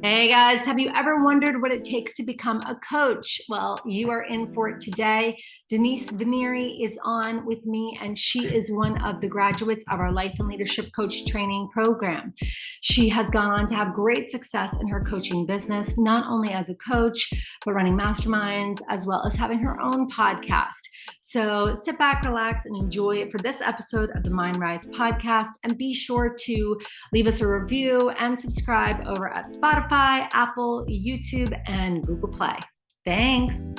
Hey guys, have you ever wondered what it takes to become a coach? Well, you are in for it today. Denise Vernieri is on with me, and she is one of the graduates of our Life and Leadership Coach Training Program. She has gone on to have great success in her coaching business, not only as a coach, but running masterminds, as well as having her own podcast. So sit back, relax, and enjoy it for this episode of the Mindrise podcast. And be sure to leave us a review and subscribe over at Spotify, Apple, YouTube, and Google Play. Thanks.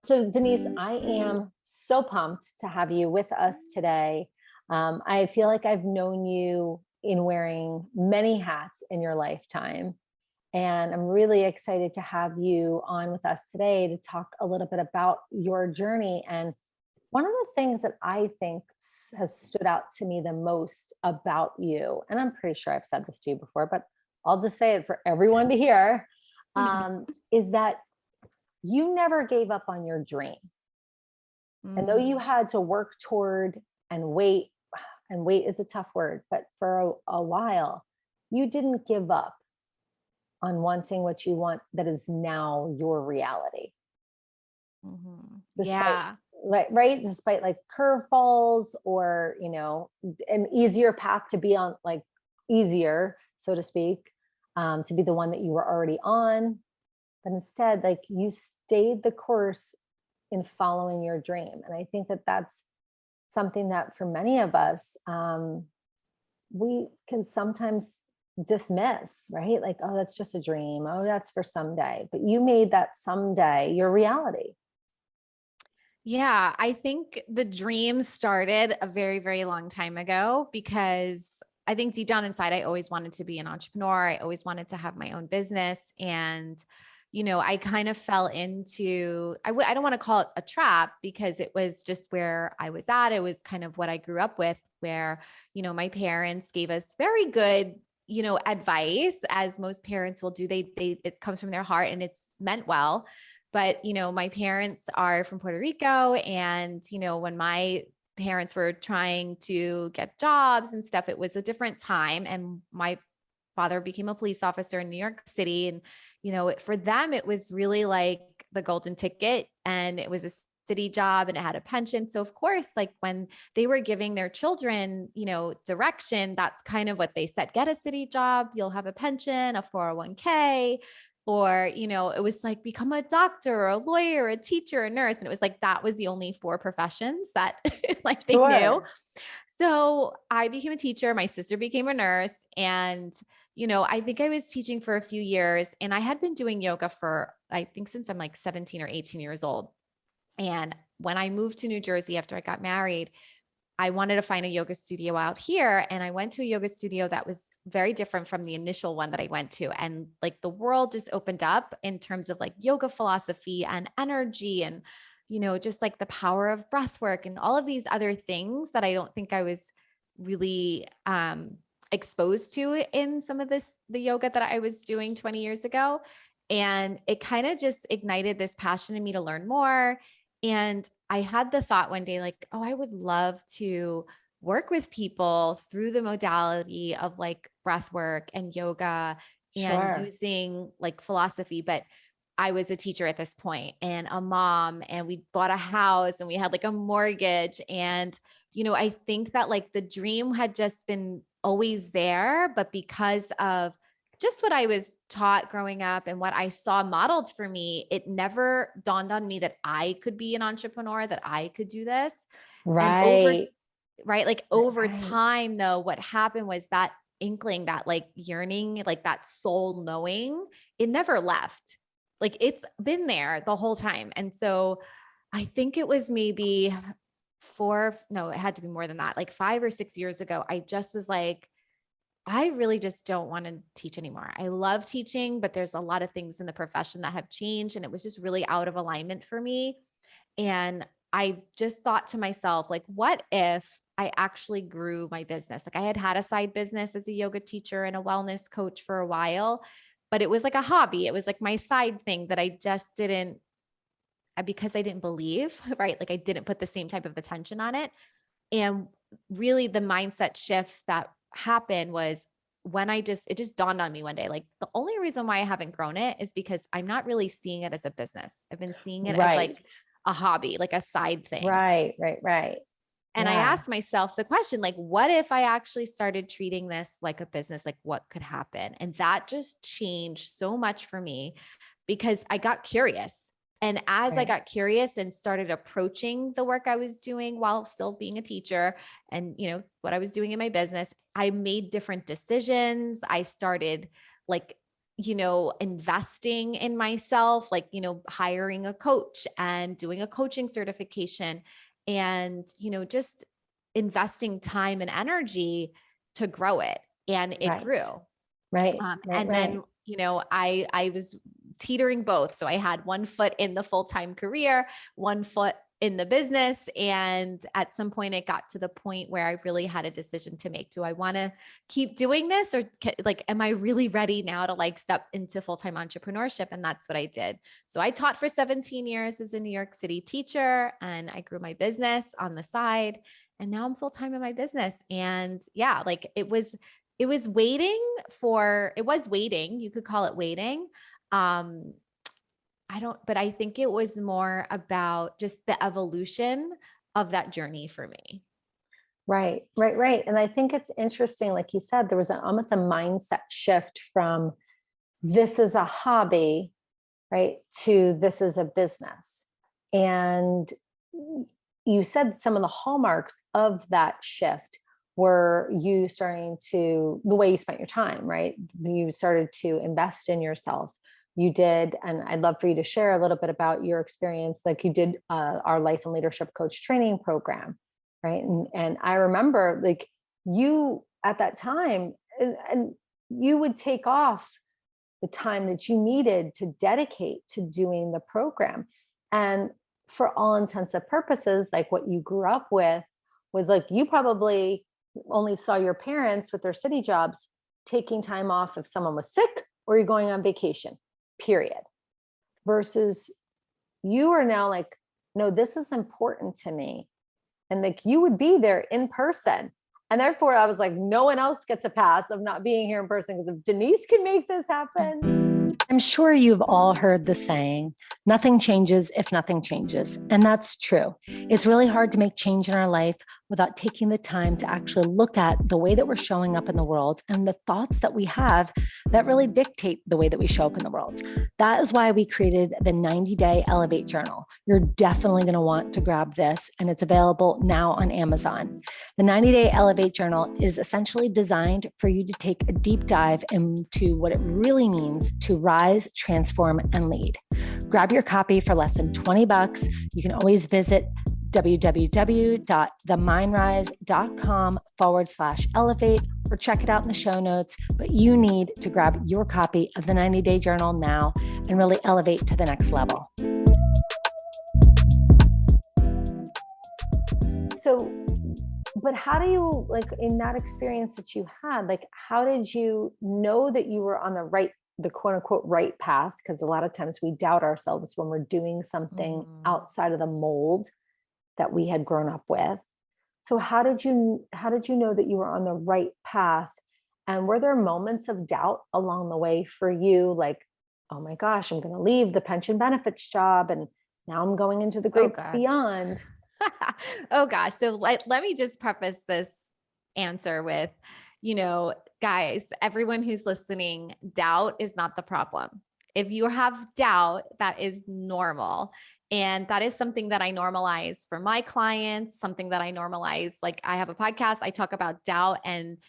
So Denise, I am so pumped to have you with us today. I feel like I've known you in wearing many hats in your lifetime. And I'm really excited to have you on with us today to talk a little bit about your journey. And one of the things that I think has stood out to me the most about you, and I'm pretty sure I've said this to you before, but I'll just say it for everyone to hear, is that you never gave up on your dream. And though you had to work toward and wait is a tough word, but for a while, you didn't give up on wanting what you want that is now your reality. Despite, Yeah. right? Despite like curveballs or, an easier path to be on, like easier, so to speak, to be the one that you were already on. But instead, like you stayed the course in following your dream. And I think that that's something that for many of us, we can sometimes dismiss, right? Like, oh, that's just a dream. Oh, that's for someday. But you made that someday your reality. Yeah. I think the dream started a very, very long time ago because I think deep down inside, I always wanted to be an entrepreneur. I always wanted to have my own business. And, I kind of fell into, I don't want to call it a trap because it was just where I was at. It was kind of what I grew up with where, my parents gave us very good, advice as most parents will do. It comes from their heart and it's meant well. But, my parents are from Puerto Rico. And, when my parents were trying to get jobs and stuff, it was a different time. And my father became a police officer in New York City. And, for them, it was really like the golden ticket and it was a city job and it had a pension. So of course, like when they were giving their children, direction, that's kind of what they said, get a city job, you'll have a pension, a 401k, or, it was like become a doctor or a lawyer, a teacher, a nurse. And it was like, that was the only four professions that like they knew. Sure. So I became a teacher. My sister became a nurse. And, I think I was teaching for a few years and I had been doing yoga for, I think since I'm like 17 or 18 years old. And when I moved to New Jersey after I got married, I wanted to find a yoga studio out here. And I went to a yoga studio that was very different from the initial one that I went to. And like the world just opened up in terms of like yoga philosophy and energy and, just like the power of breath work and all of these other things that I don't think I was really exposed to in some of the yoga that I was doing 20 years ago. And it kind of just ignited this passion in me to learn more. And I had the thought one day, like, oh, I would love to work with people through the modality of like breath work and yoga and Sure. using like philosophy. But I was a teacher at this point and a mom, and we bought a house and we had like a mortgage. And, I think that like the dream had just been always there, but because of just what I was taught growing up and what I saw modeled for me, it never dawned on me that I could be an entrepreneur, that I could do this. And Right. right, like over Right. time, though, what happened was that inkling, that like yearning, like that soul knowing, it never left. Like it's been there the whole time. And so I think it was maybe no, it had to be more than that, like 5 or 6 years ago. I just was like, I really just don't want to teach anymore. I love teaching, but there's a lot of things in the profession that have changed. And it was just really out of alignment for me. And I just thought to myself, like, what if I actually grew my business? Like, I had had a side business as a yoga teacher and a wellness coach for a while, but it was like a hobby. It was like my side thing that I just didn't, because I didn't believe, right? Like, I didn't put the same type of attention on it. And really the mindset shift that happened was when it just dawned on me one day, like the only reason why I haven't grown it is because I'm not really seeing it as a business. I've been seeing it as like Right. a hobby, like a side thing. Right. And I Yeah. asked myself the question, like, what if I actually started treating this like a business? Like, what could happen? And that just changed so much for me because I got curious. And as I Right. got curious and started approaching the work I was doing while still being a teacher and, what I was doing in my business, I made different decisions. I started like, investing in myself, like, hiring a coach and doing a coaching certification and, just investing time and energy to grow it. And it Right. grew. Right. And then, I was teetering both. So I had one foot in the full-time career, one foot in the business. And at some point it got to the point where I really had a decision to make. Do I want to keep doing this or like, am I really ready now to like step into full-time entrepreneurship? And that's what I did. So I taught for 17 years as a New York City teacher and I grew my business on the side. And now I'm full-time in my business. And yeah, like it was waiting. You could call it waiting. But I think it was more about just the evolution of that journey for me. Right. And I think it's interesting, like you said, there was almost a mindset shift from this is a hobby, right, to this is a business. And you said some of the hallmarks of that shift were you starting to, the way you spent your time, right? You started to invest in yourself. You did, and I'd love for you to share a little bit about your experience. Like you did our life and leadership coach training program, right? And I remember like you at that time, and you would take off the time that you needed to dedicate to doing the program. And for all intents and purposes, like what you grew up with was like you probably only saw your parents with their city jobs taking time off if someone was sick or you're going on vacation, period. Versus you are now like, no, this is important to me. And like you would be there in person. And therefore I was like, no one else gets a pass of not being here in person because if Denise can make this happen. I'm sure you've all heard the saying, nothing changes if nothing changes. And that's true. It's really hard to make change in our life without taking the time to actually look at the way that we're showing up in the world and the thoughts that we have that really dictate the way that we show up in the world. That is why we created the 90-day Elevate Journal. You're definitely going to want to grab this, and it's available now on Amazon. The 90-day Elevate Journal is essentially designed for you to take a deep dive into what it really means to rise, transform, and lead. Grab your copy for less than $20. You can always visit www.themindrise.com/elevate or check it out in the show notes. But you need to grab your copy of the 90-day journal now and really elevate to the next level. So, but how do you, like in that experience that you had, like how did you know that you were on the quote unquote right path? Because a lot of times we doubt ourselves when we're doing something outside of the mold that we had grown up with. So how did you know that you were on the right path? And were there moments of doubt along the way for you? Like, oh my gosh, I'm going to leave the pension benefits job and now I'm going into the great beyond. Oh gosh. So let me just preface this answer with, guys, everyone who's listening, doubt is not the problem. If you have doubt, that is normal. And that is something that I normalize for my clients, something that I normalize. Like I have a podcast, I talk about doubt and,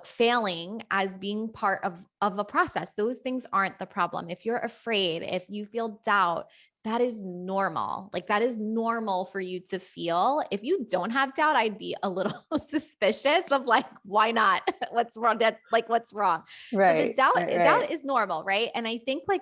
failing as being part of a process. Those things aren't the problem. If you're afraid, if you feel doubt, that is normal. Like that is normal for you to feel. If you don't have doubt, I'd be a little suspicious of like, why not? What's wrong? What's wrong? Right. So the doubt is normal. Right. And I think I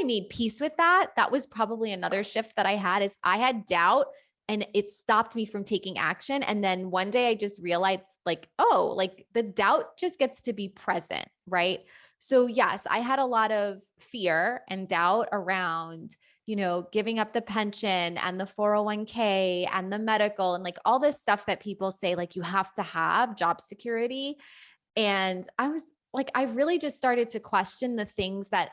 made peace with that. That was probably another shift that I had is I had doubt and it stopped me from taking action. And then one day I just realized like, oh, like the doubt just gets to be present. Right. So yes, I had a lot of fear and doubt around, giving up the pension and the 401k and the medical and like all this stuff that people say, like you have to have job security. And I was like, I really just started to question the things that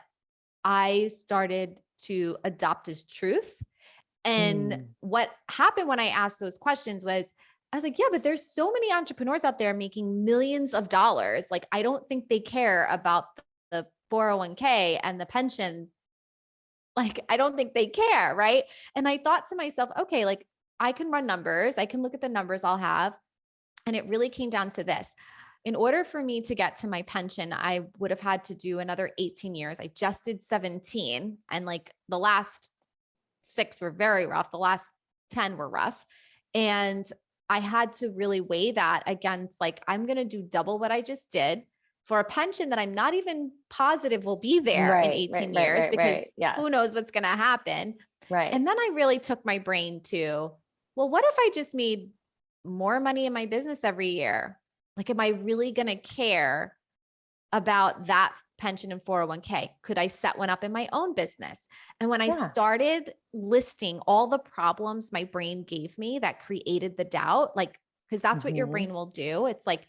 I started to adopt as truth. And what happened when I asked those questions was, I was like, yeah, but there's so many entrepreneurs out there making millions of dollars. Like, I don't think they care about the 401k and the pension. Like, I don't think they care. Right. And I thought to myself, okay, like I can run numbers. I can look at the numbers I'll have. And it really came down to this. In order for me to get to my pension, I would have had to do another 18 years. I just did 17. And like the last 6 were very rough. The last 10 were rough. And I had to really weigh that against like, I'm going to do double what I just did for a pension that I'm not even positive will be there in 18 years because Yes. who knows what's going to happen. Right. And then I really took my brain to, well, what if I just made more money in my business every year? Like, am I really going to care about that pension and 401k? Could I set one up in my own business? And when I started listing all the problems my brain gave me that created the doubt, like, because that's what your brain will do. It's like,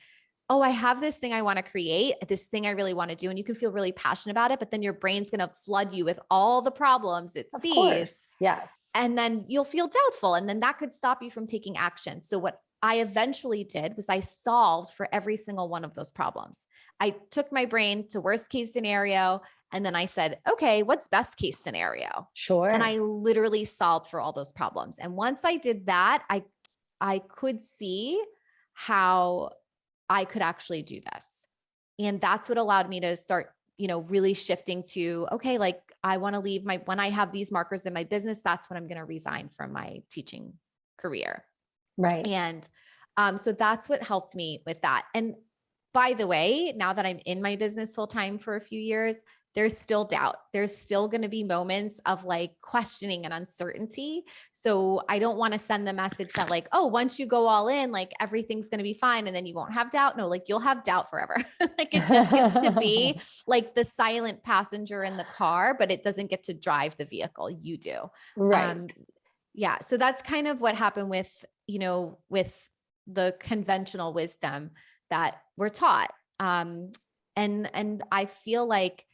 oh, I have this thing I want to create, this thing I really want to do. And you can feel really passionate about it, but then your brain's going to flood you with all the problems it sees. Course. Yes. And then you'll feel doubtful. And then that could stop you from taking action. So what I eventually did was I solved for every single one of those problems. I took my brain to worst case scenario. And then I said, okay, what's best case scenario? Sure. And I literally solved for all those problems. And once I did that, I could see how I could actually do this. And that's what allowed me to start, really shifting to, okay, like I want to leave when I have these markers in my business, that's when I'm going to resign from my teaching career. Right. And so that's what helped me with that. And by the way, now that I'm in my business full time for a few years, there's still doubt. There's still going to be moments of like questioning and uncertainty. So I don't want to send the message that like, oh, once you go all in, like everything's going to be fine and then you won't have doubt. No, like you'll have doubt forever. Like it just gets to be like the silent passenger in the car, but it doesn't get to drive the vehicle. You do. Right. Yeah. So that's kind of what happened with, with the conventional wisdom that we're taught. And I feel like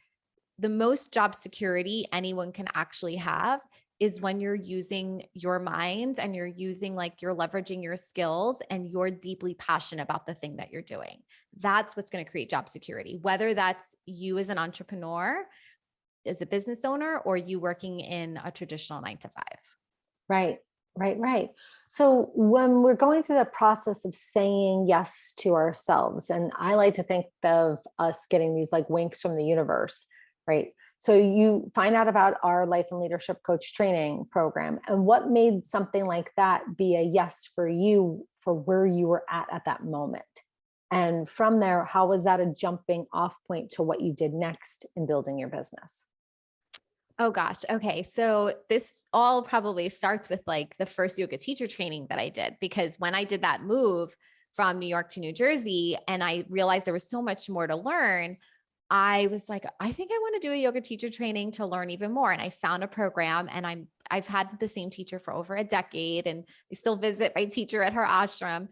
the most job security anyone can actually have is when you're using your mind and you're leveraging your skills and you're deeply passionate about the thing that you're doing. That's what's going to create job security, whether that's you as an entrepreneur, as a business owner, or you working in a traditional 9-to-5. Right. So when we're going through the process of saying yes to ourselves, and I like to think of us getting these like winks from the universe, right? So you find out about our life and leadership coach training program, and what made something like that be a yes for you for where you were at that moment? And from there, how was that a jumping off point to what you did next in building your business? Oh gosh. Okay. So this all probably starts with like the first yoga teacher training that I did, because when I did that move from New York to New Jersey and I realized there was so much more to learn, I was like, I think I want to do a yoga teacher training to learn even more. And I found a program, and I've had the same teacher for over a decade, and I still visit my teacher at her ashram.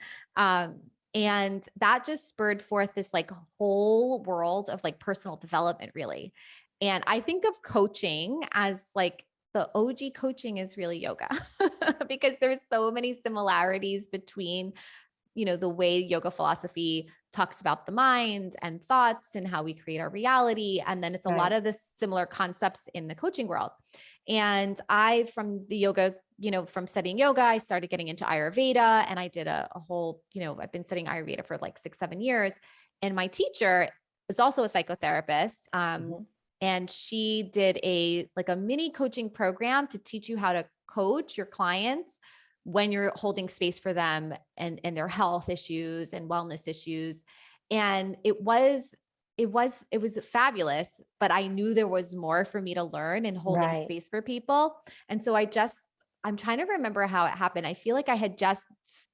And that just spurred forth this like whole world of like personal development, really. And I think of coaching as like the OG coaching is really yoga because there's so many similarities between, the way yoga philosophy talks about the mind and thoughts and how we create our reality. And then it's a lot of the similar concepts in the coaching world. And from the yoga, from studying yoga, I started getting into Ayurveda, and I did a whole, I've been studying Ayurveda for like 6-7 years. And my teacher is also a psychotherapist. And she did a mini coaching program to teach you how to coach your clients when you're holding space for them and their health issues and wellness issues. And it was fabulous, but I knew there was more for me to learn in holding space for people. And so I'm trying to remember how it happened. I feel like I had just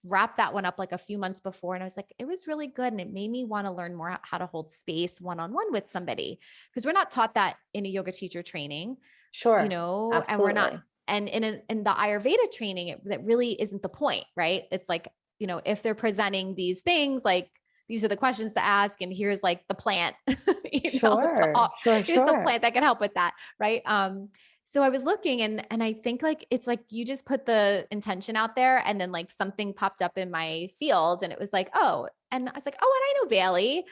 wrapped that one up like a few months before. And I was like, it was really good. And it made me want to learn more how to hold space one-on-one with somebody, because we're not taught that in a yoga teacher training. Sure. and we're not, Absolutely. and in the Ayurveda training, that really isn't the point, right? It's like, if they're presenting these things, like these are the questions to ask, and here's like the plant, Sure. Sure. here's the Sure. plant that can help with that. Right. So I was looking, and I think like, it's like, you just put the intention out there, and then like something popped up in my field, and it was like, oh, and I was like, oh, and I know Bailey.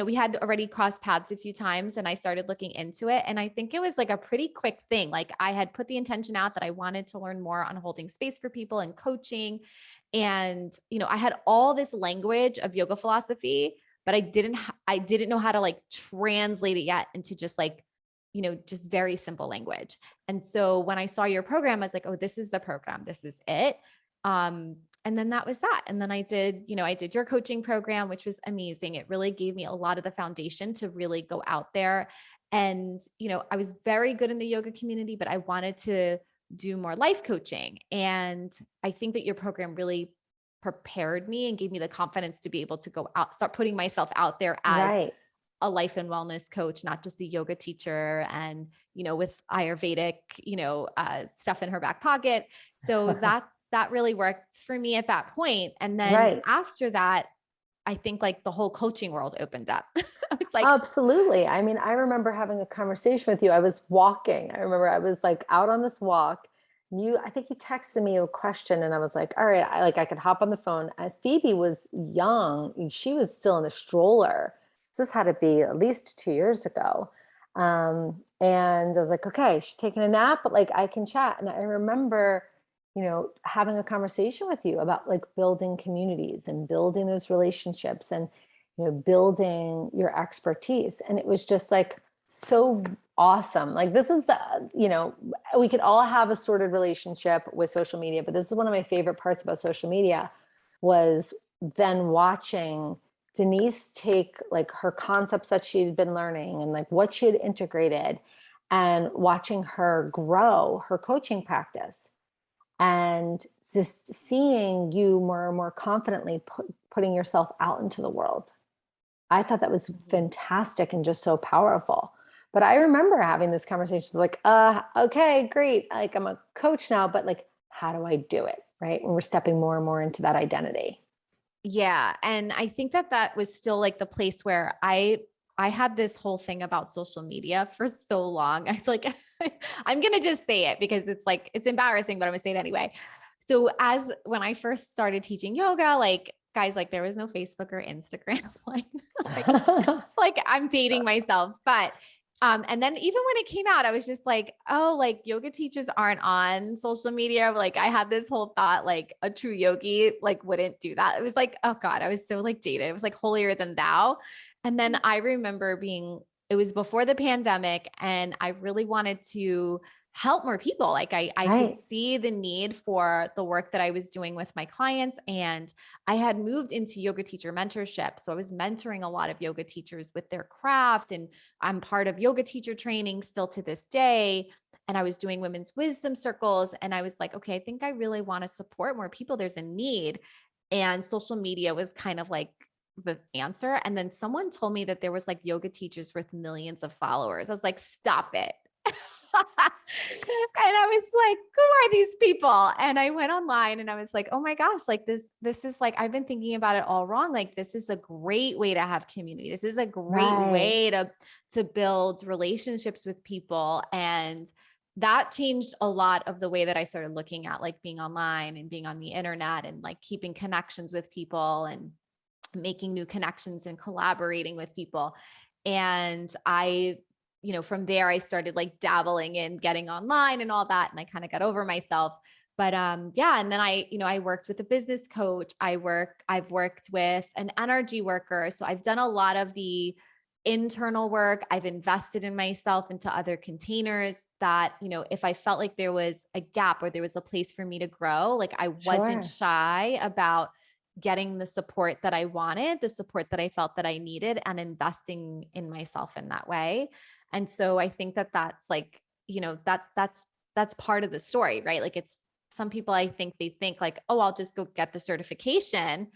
We had already crossed paths a few times, and I started looking into it. And I think it was like a pretty quick thing. Like, I had put the intention out that I wanted to learn more on holding space for people and coaching. And, I had all this language of yoga philosophy, but I didn't know how to like translate it yet into just like, just very simple language. And so when I saw your program, I was like, oh, this is the program. This is it. And then that was that. And then I did your coaching program, which was amazing. It really gave me a lot of the foundation to really go out there. And, I was very good in the yoga community, but I wanted to do more life coaching. And I think that your program really prepared me and gave me the confidence to be able to go out, start putting myself out there as Right. a life and wellness coach, not just a yoga teacher, and, with Ayurvedic, stuff in her back pocket. So that really worked for me at that point. And then Right. after that, I think like the whole coaching world opened up. I was like, Absolutely. I mean, I remember having a conversation with you. I was walking. I remember I was like out on this walk. I think you texted me a question, and I was like, all right, I could hop on the phone. Phoebe was young. She was still in a stroller. This had to be at least 2 years ago. And I was like, okay, she's taking a nap, but like I can chat. And I remember, having a conversation with you about like building communities and building those relationships, and building your expertise. And it was just like so awesome. Like, this is we could all have a sorted relationship with social media, but this is one of my favorite parts about social media, was then watching Denise take like her concepts that she'd been learning and like what she had integrated, and watching her grow her coaching practice, and just seeing you more and more confidently putting yourself out into the world. I thought that was fantastic and just so powerful. But I remember having this conversation like, okay, great. Like, I'm a coach now, but like, how do I do it? Right. When we're stepping more and more into that identity. yeah. And I think that was still like the place where I had this whole thing about social media for so long. I was like, I'm going to just say it because it's like, it's embarrassing, but I'm gonna say it anyway. So when I first started teaching yoga, like, guys, like, there was no Facebook or Instagram, like I'm dating myself, but, and then even when it came out, I was just like, oh, like yoga teachers aren't on social media. Like, I had this whole thought, like a true yogi, like, wouldn't do that. It was like, oh God, I was so like jaded. It was like holier than thou. And then I remember it was before the pandemic, and I really wanted to help more people. Like, I could Right. see the need for the work that I was doing with my clients. And I had moved into yoga teacher mentorship. So I was mentoring a lot of yoga teachers with their craft, and I'm part of yoga teacher training still to this day. And I was doing women's wisdom circles. And I was like, okay, I think I really want to support more people. There's a need. And social media was kind of like the answer. And then someone told me that there was like yoga teachers with millions of followers. I was like, stop it. And I was like, who are these people? And I went online and I was like, oh my gosh, like this is like, I've been thinking about it all wrong. Like, this is a great way to have community. This is a great Right. way to build relationships with people. And that changed a lot of the way that I started looking at like being online and being on the internet and like keeping connections with people and making new connections and collaborating with people. And from there, I started like dabbling in getting online and all that. And I kind of got over myself. But yeah. And then I worked with a business coach. I've worked with an energy worker. So I've done a lot of the internal work. I've invested in myself into other containers that, if I felt like there was a gap or there was a place for me to grow, like I wasn't Sure. shy about getting the support that I wanted, the support that I felt that I needed, and investing in myself in that way. And so I think that that's like, that's part of the story, right? Like, it's some people, I think they think like, oh, I'll just go get the certification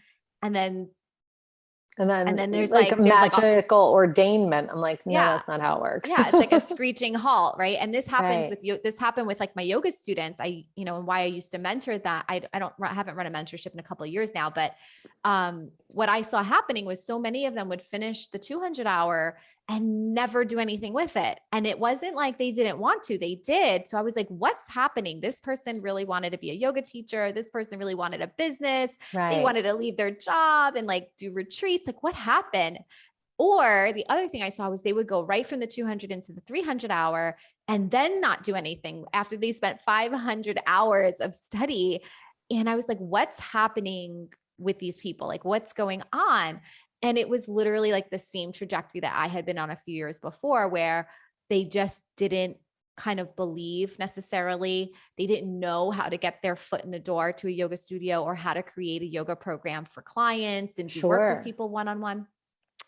and then And And then then there's like a there's like a magical ordainment. I'm like, no, yeah. that's not how it works. Yeah, it's like a screeching halt, right? And this happens Right. with you. This happened with like my yoga students. And why I used to mentor that. I haven't run a mentorship in a couple of years now, but what I saw happening was so many of them would finish the 200-hour and never do anything with it. And it wasn't like they didn't want to, they did. So I was like, what's happening? This person really wanted to be a yoga teacher. This person really wanted a business. They Right. wanted to leave their job and like do retreats. Like what happened? Or the other thing I saw was they would go right from the 200 into the 300-hour and then not do anything after they spent 500 hours of study. And I was like, what's happening with these people? Like, what's going on? And it was literally like the same trajectory that I had been on a few years before, where they just didn't kind of believe necessarily. They didn't know how to get their foot in the door to a yoga studio or how to create a yoga program for clients and do work with Sure. people one-on-one.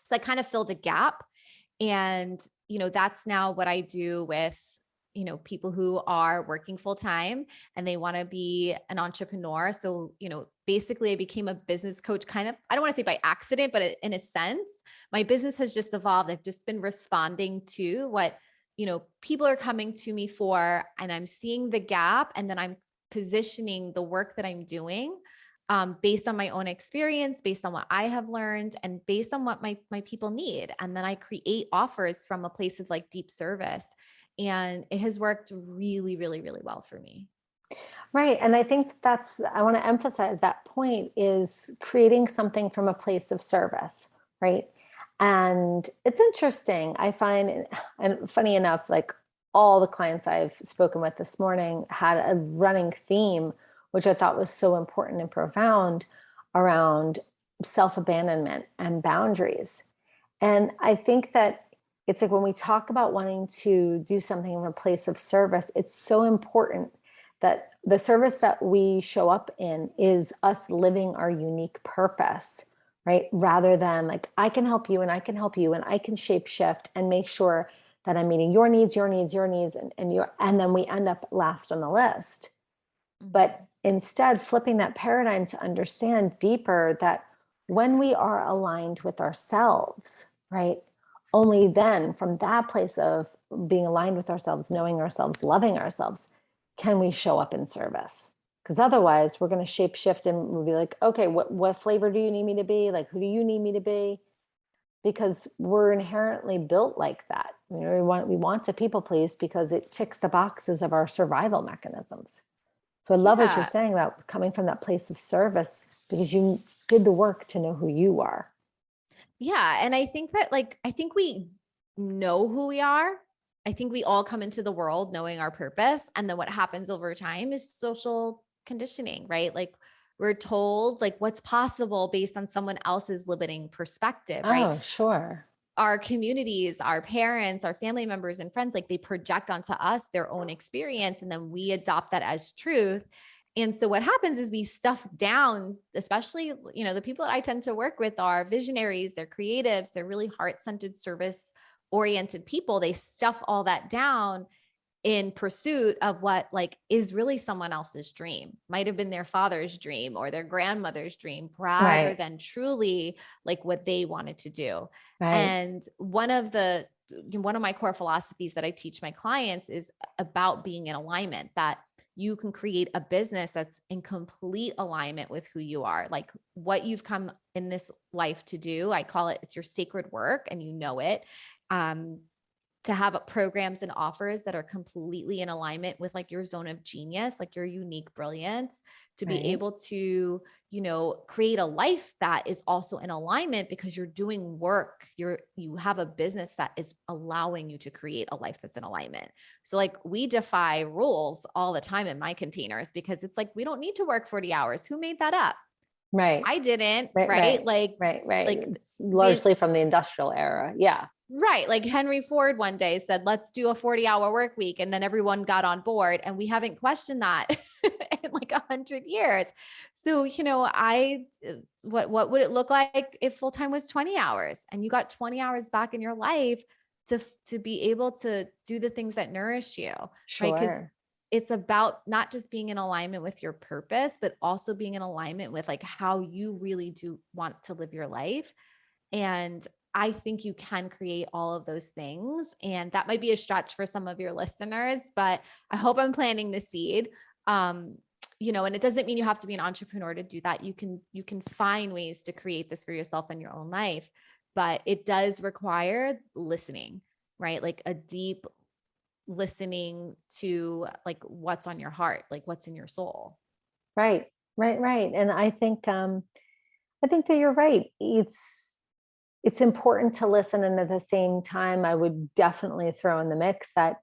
So I kind of filled a gap. And, that's now what I do with, people who are working full time and they want to be an entrepreneur. So, basically I became a business coach kind of, I don't want to say by accident, but in a sense, my business has just evolved. I've just been responding to what, people are coming to me for, and I'm seeing the gap. And then I'm positioning the work that I'm doing based on my own experience, based on what I have learned, and based on what my people need. And then I create offers from a place of like deep service. And it has worked really, really, really well for me. Right. And I think I want to emphasize that point is creating something from a place of service. Right. And it's interesting. I find, and funny enough, like all the clients I've spoken with this morning had a running theme, which I thought was so important and profound around self-abandonment and boundaries. And I think that it's like when we talk about wanting to do something from a place of service, it's so important that the service that we show up in is us living our unique purpose, right? Rather than like, I can help you and I can help you and I can shape shift and make sure that I'm meeting your needs, and then we end up last on the list. But instead, flipping that paradigm to understand deeper that when we are aligned with ourselves, right? Only then, from that place of being aligned with ourselves, knowing ourselves, loving ourselves, can we show up in service? Because otherwise, we're going to shape shift and we'll be like, okay, what flavor do you need me to be? Like, who do you need me to be? Because we're inherently built like that. We want to people please because it ticks the boxes of our survival mechanisms. So I love what you're Yeah. saying about coming from that place of service because you did the work to know who you are. Yeah. And I think that I think we know who we are. I think we all come into the world knowing our purpose. And then what happens over time is social conditioning, right? Like we're told like what's possible based on someone else's limiting perspective, right? Oh, sure. Our communities, our parents, our family members and friends, like they project onto us their own experience and then we adopt that as truth. And so what happens is we stuff down, especially, the people that I tend to work with are visionaries, they're creatives, they're really heart-centered service oriented people. They stuff all that down in pursuit of what like is really someone else's dream, might have been their father's dream or their grandmother's dream rather Right. than truly like what they wanted to do. Right. And one of my core philosophies that I teach my clients is about being in alignment, that you can create a business that's in complete alignment with who you are, like what you've come in this life to do. I call it's your sacred work and you know it. To have programs and offers that are completely in alignment with like your zone of genius, like your unique brilliance, to be Right. able to, create a life that is also in alignment because you're doing work. You have a business that is allowing you to create a life that's in alignment. So like we defy rules all the time in my containers because it's like, we don't need to work 40 hours. Who made that up? Right. I didn't, Right. right? Right. Like It's largely from the industrial era. Yeah. right. Like Henry Ford one day said, let's do a 40-hour work week. And then everyone got on board and we haven't questioned that in like 100 years. So, what would it look like if full-time was 20 hours and you got 20 hours back in your life to be able to do the things that nourish you, right? Because Sure. it's about not just being in alignment with your purpose, but also being in alignment with like how you really do want to live your life. And I think you can create all of those things. And that might be a stretch for some of your listeners, but I hope I'm planting the seed. Um, and it doesn't mean you have to be an entrepreneur to do that. You can find ways to create this for yourself in your own life, but it does require listening, right? Like a deep listening to like what's on your heart, like what's in your soul. Right, right. And I think that you're right. It's important to listen, and at the same time, I would definitely throw in the mix that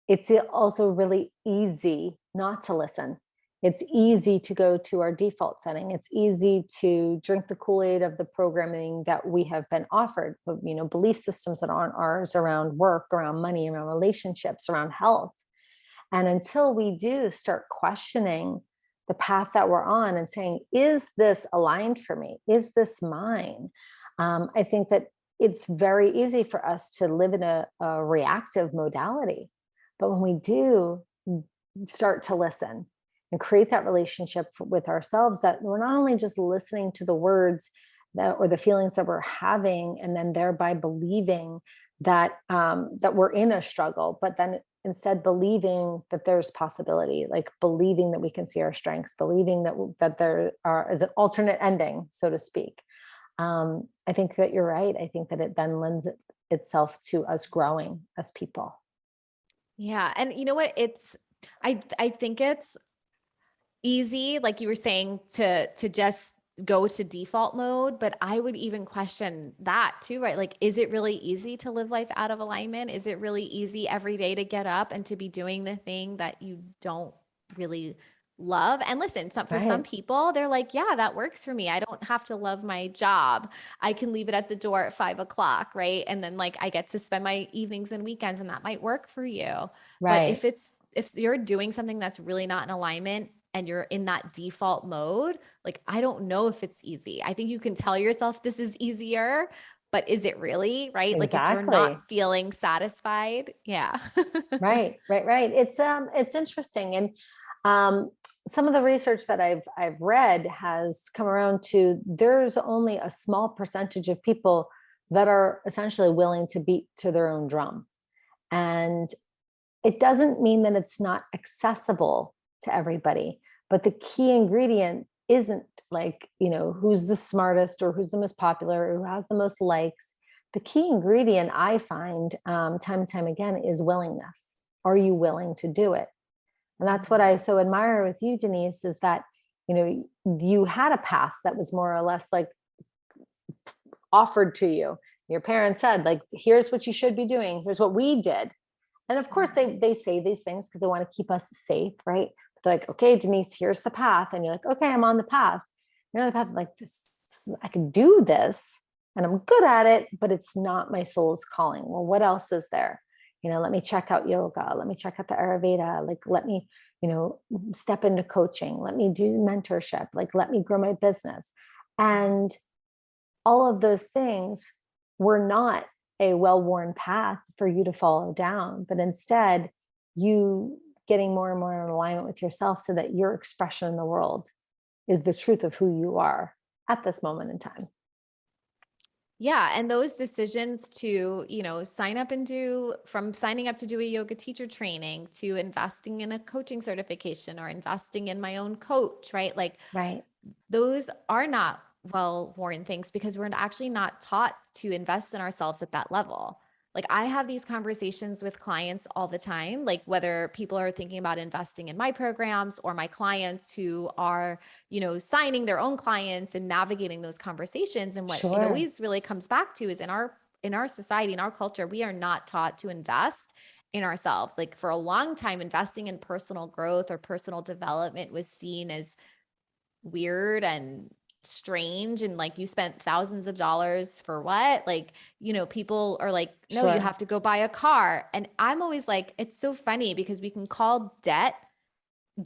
it's also really easy not to listen. It's easy to go to our default setting. It's easy to drink the Kool-Aid of the programming that we have been offered, belief systems that aren't ours around work, around money, around relationships, around health. And until we do start questioning the path that we're on and saying, is this aligned for me? Is this mine? I think that it's very easy for us to live in a reactive modality. But when we do start to listen and create that relationship with ourselves, that we're not only just listening to the words or the feelings that we're having, and then thereby believing that that we're in a struggle, but then instead believing that there's possibility, like believing that we can see our strengths, believing that there is an alternate ending, so to speak. I think that you're right. I think that it then lends itself to us growing as people. Yeah. And you know what? I think it's easy, like you were saying, to just go to default mode, but I would even question that too, right? Like, is it really easy to live life out of alignment? Is it really easy every day to get up and to be doing the thing that you don't really love? And listen, for some Right. people, they're like, yeah, that works for me. I don't have to love my job. I can leave it at the door at 5 o'clock, right? And then like I get to spend my evenings and weekends, and that might work for you. But Right. if you're doing something that's really not in alignment and you're in that default mode, like, I don't know if it's easy. I think you can tell yourself this is easier, but is it really, right? Like if you're not Exactly. feeling satisfied. Yeah. Right. It's interesting. And um some of the research that I've read has come around to there's only a small percentage of people that are essentially willing to beat to their own drum. And it doesn't mean that it's not accessible to everybody, but the key ingredient isn't like, who's the smartest or who's the most popular or who has the most likes. The key ingredient I find time and time again is willingness. Are you willing to do it? And that's what I so admire with you, Denise, is that, you had a path that was more or less like offered to you. Your parents said, like, here's what you should be doing. Here's what we did. And of course, they say these things because they want to keep us safe, right? But they're like, okay, Denise, here's the path, and you're like, okay, I'm on the path. You're on the path, like this. I can do this, and I'm good at it, but it's not my soul's calling. Well, what else is there? Let me check out yoga. Let me check out the Ayurveda. Like, let me, step into coaching. Let me do mentorship. Like, let me grow my business. And all of those things were not a well-worn path for you to follow down, but instead you getting more and more in alignment with yourself so that your expression in the world is the truth of who you are at this moment in time. Yeah. And those decisions to, signing up to do a yoga teacher training to investing in a coaching certification or investing in my own coach, right? Like Right. those are not well-worn things because we're actually not taught to invest in ourselves at that level. Like I have these conversations with clients all the time, like whether people are thinking about investing in my programs or my clients who are, signing their own clients and navigating those conversations. And what it Sure. always really comes back to is in our society, in our culture, we are not taught to invest in ourselves. Like for a long time, investing in personal growth or personal development was seen as weird and strange, and like you spent thousands of dollars for what? Like, people are like, no, you Sure. have to go buy a car. And I'm always like, it's so funny because we can call debt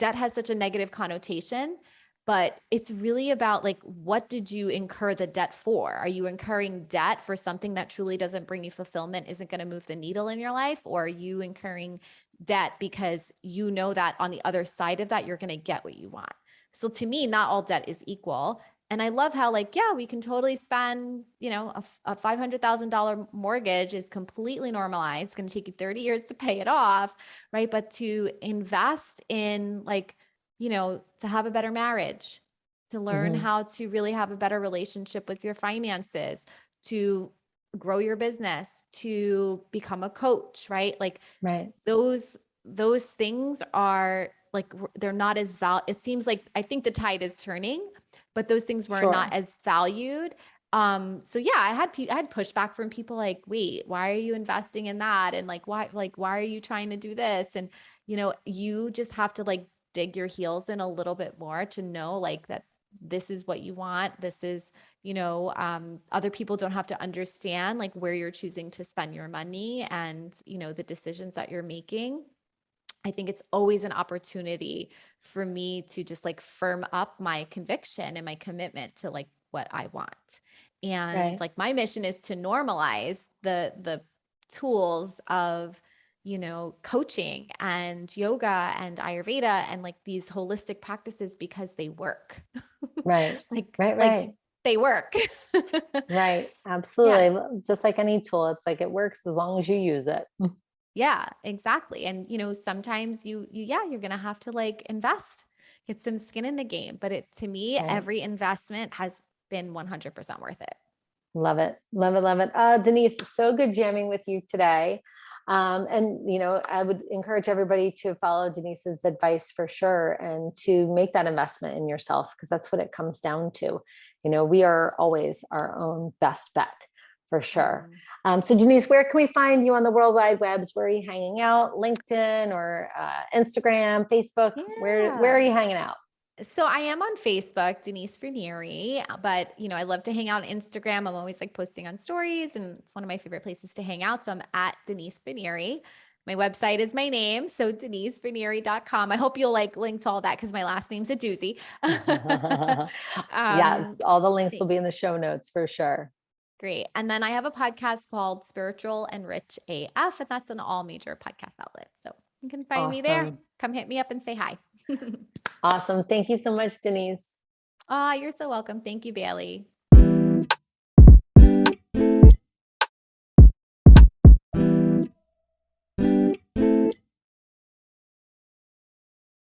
has such a negative connotation, but it's really about like, what did you incur the debt for? Are you incurring debt for something that truly doesn't bring you fulfillment, isn't going to move the needle in your life? Or are you incurring debt because you know that on the other side of that, you're going to get what you want? So to me, not all debt is equal. And I love how like, yeah, we can totally spend, you know, a $500,000 mortgage is completely normalized. It's going to take you 30 years to pay it off. Right. But to invest in like, you know, to have a better marriage, to learn Mhm. how to really have a better relationship with your finances, to grow your business, to become a coach, right? Like Right. those things are like they're not as it seems like I think the tide is turning, but those things were not Sure. as valued. So yeah, I had pushback from people like, wait, why are you investing in that? And why are you trying to do this? And you know, you just have to like dig your heels in a little bit more to know like that this is what you want. This is, you know, other people don't have to understand like where you're choosing to spend your money and, you know, the decisions that you're making. I think it's always an opportunity for me to just like firm up my conviction and my commitment to like what I want. And Right. like my mission is to normalize the tools of, you know, coaching and yoga and Ayurveda and like these holistic practices because they work. Right. Right. Like Right. they work. Right. Yeah. Absolutely. Just like any tool, it's like it works as long as you use it. Yeah, exactly. And you know, sometimes yeah, you're going to have to like invest, get some skin in the game, but it to me Right. every investment has been 100% worth it. Love it. Love it. Love it. Denise, so good jamming with you today. And, you know, I would encourage everybody to follow Denise's advice for sure and to make that investment in yourself, because that's what it comes down to. You know, we are always our own best bet for sure. Mhm. So Denise, where can we find you on the World Wide Webs? Where are you hanging out? LinkedIn or Instagram, Facebook? Where are Yeah. you hanging out? So I am on Facebook, Denise Vernieri, but you know, I love to hang out on Instagram. I'm always like posting on stories and it's one of my favorite places to hang out. So I'm at Denise Vernieri. My website is my name. So denisevernieri.com. I hope you'll like link to all that because my last name's a doozy. Yes, um, all the links will thank- be in the show notes for sure. Great. And then I have a podcast called Spiritual and Rich AF, and that's on all major podcast outlets. So you can find me there. Awesome. Come hit me up and say hi. Awesome. Thank you so much, Denise. You're so welcome. Thank you, Bailey.